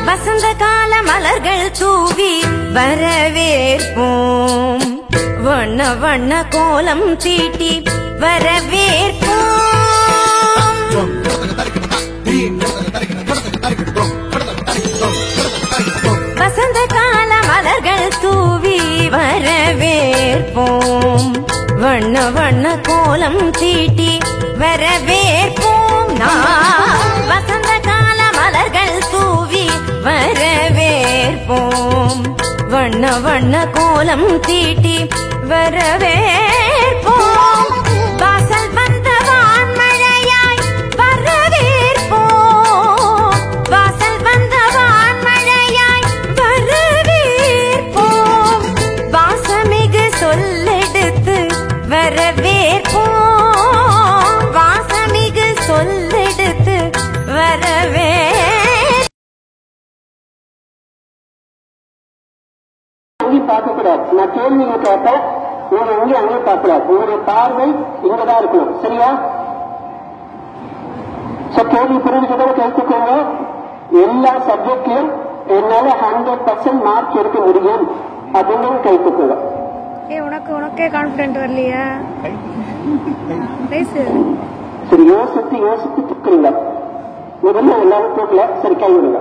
வசந்த கால மலர்கள் தூவி வரவேற்போம், வண்ண வண்ண கோலம் தீட்டி வரவேற்போம். வசந்த கால மலர்கள் தூவி வரவேற்போம், வண்ண வண்ண கோலம் தீட்டி வரவேற்போம். வசந்த கால மலர்கள் தூவி வரவேற்போம், வண்ண வண்ண கோலம் தீட்டி வரவேற்போம். வாசல் வந்த வான்மழையாய் வரவேற்போம், வாசல் வந்த வான்மழையாய் வரவேற்போம். வாசமிகு சொல்லெடுத்து வரவேற்போம், வாசமிகு சொல்லெடுத்து வரவே. பார்க்க கூடாது. நான் கேள்வியை கேட்டேன், நீங்க இங்கே அங்கே பார்க்க கூடாது. உங்களுடைய பார்வை இங்கதான் இருக்கணும், சரியா? கேள்வி புரிஞ்சுக்கிட்ட கேட்டுக்கோங்க. எல்லா சப்ஜெக்ட்லயும் என்னால 100% மார்க் எடுக்க முடியும் அப்படின்னு கேட்டுக்கோங்க. உனக்கே கான்பிடன்ட் வரலையா? சரி, யோசித்து யோசித்து துக்குறீங்க. முதல்ல எல்லாரும் தூக்கல. சரி, கை விடுங்க.